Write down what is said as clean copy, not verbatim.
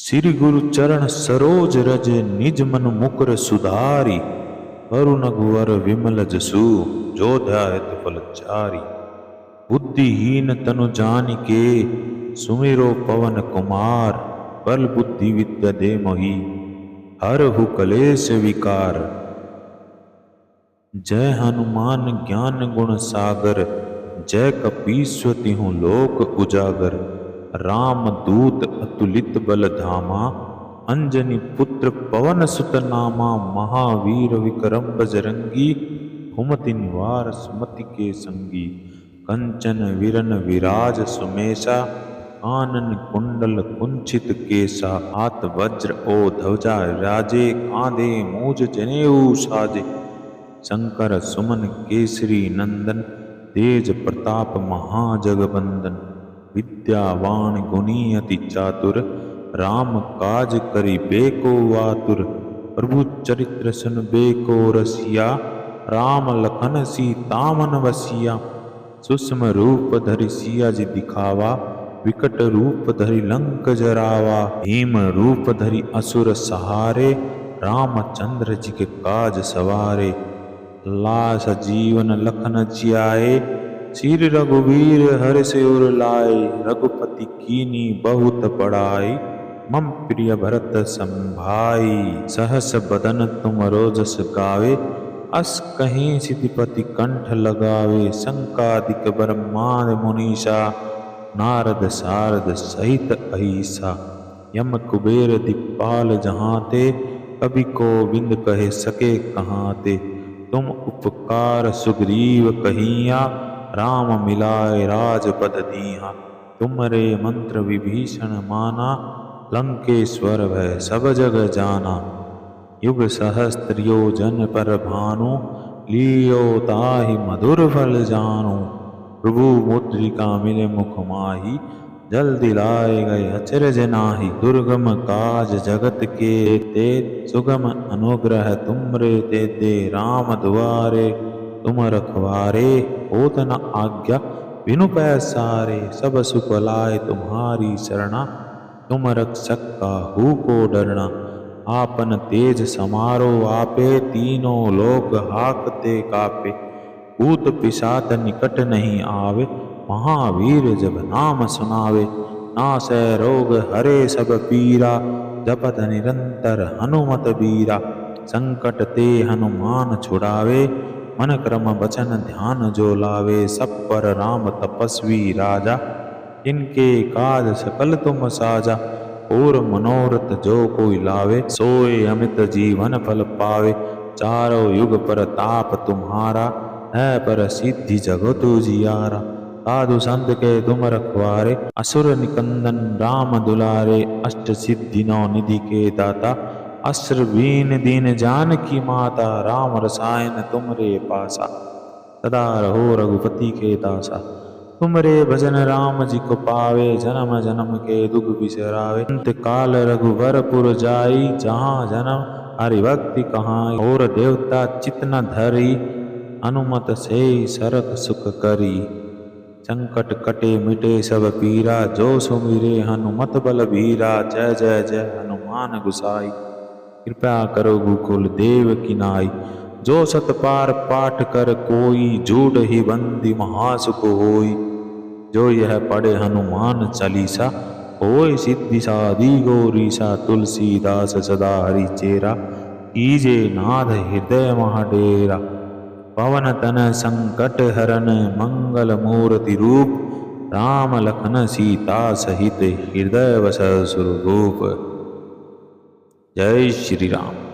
श्री गुरु चरण सरोज रज निज मन मुकुर सुधारी। अरुणगुवर विमल जसु जो ध्यायत फल चारी। बुद्धिहीन तनु जानिके सुमिरो पवन कुमार। बल बुद्धि विद्या दे मोहि हरहु कलेश विकार। जय हनुमान ज्ञान गुण सागर जय कपीश्व तिहु लोक उजागर। राम दूत अतुलित बल धामा अंजनी पुत्र पवन सुत नामा। महावीर विक्रम बजरंगी हुमति निवार सुमति के संगी। कंचन विरन विराज सुमेशा कानन कुंडल कुंचित केसा। हाथ वज्र ओ ध्वजा राजे कांधे मूज जनेऊ साजे। शंकर सुमन केसरी नंदन तेज प्रताप महाजगबंदन। विद्यावान गुणी अति चातुर राम काज करिबे को आतुर। प्रभु चरित्र सुनबे को रसिया राम लखन सीता मन बसिया। सूक्ष्म रूप धरि सिया जी दिखावा विकट रूप धरि लंक जरावा। भीम रूप धरि असुर सहारे रामचंद्र जी के काज सवारे। लास जीवन लखन जियाए श्री रघुवीर हर्ष उर लाए। रघुपति कीनी बहुत बड़ाई मम प्रिय भरत संभाई। सहस बदन तुम रोजस गावे अस कहीं सिद्धिपति कंठ लगावे। संकादिक ब्रह्मांड मुनीषा नारद सारद सहित अहिसा। यम कुबेर दिक्पाल जहांते कवि कोविंद कहे सके कहाते। तुम उपकार सुग्रीव कहिया राम मिलाए राजपद दीहा। तुमरे मंत्र विभीषण माना लंकेश्वर भय सब जग जाना। युग सहस्त्र योजन पर भानु लियो ताहि मधुर फल जानु। प्रभु मुद्रिका मिले मुख माही जल्दी लाए गए अचरज नाही। दुर्गम काज जगत के ते सुगम अनुग्रह तुमरे ते दे। राम दुआरे तुम रखवारे होत न आज्ञा बिनु पैसारे। सब सुख लाए तुम्हारी शरणा तुम रक्षक काहू को डरना। आपन तेज समारो आपे तीनों लोक हाकते कापे। भूत पिशाच निकट नहीं आवे महावीर जब नाम सुनावे। नासै रोग हरे सब पीरा जपत निरंतर हनुमत बीरा। संकट ते हनुमान छुड़ावे मन क्रम वचन ध्यान जो लावे। सब पर राम तपस्वी राजा इनके काज सकल तुम साजा। और मनोरथ जो कोई लावे सोए अमित जीवन फल पावे। चारों युग पर ताप तुम्हारा है पर सिद्धि जगत जियारा। साधु संत के तुम रखवारे असुर निकंदन राम दुलारे। अष्ट सिद्धि नौ निधि के दाता अस्त्र बीन दीन जानकी माता। राम रसायन तुमरे पासा सदा रहो रघुपति के दासा। तुमरे भजन राम जी को पावे जन्म जन्म के दुख बिसरावे। अंत काल रघुवर पुर जाई जहाँ जन्म हरि भक्ति कहाई। और देवता चित न धरी हनुमत से सरक सुख करी। संकट कटे मिटे सब पीरा जो सुमिरे हनुमत बल बीरा। जय जय जय हनुमान गुसाई कृपा करो गुकुल देव की नाई। जो सत पार पाठ कर कोई झूठ ही बंदी महासुख होई। जो यह पढ़े हनुमान चालीसा होय सिद्धि साधी गौरीसा। तुलसीदास सदा हरि चेरा कीजे नाथ हृदय महाडेरा। पवन तन संकट हरन मंगल मूर्ति रूप। राम लखन सीता सहित हृदय वस सुरभूप। जय श्री राम।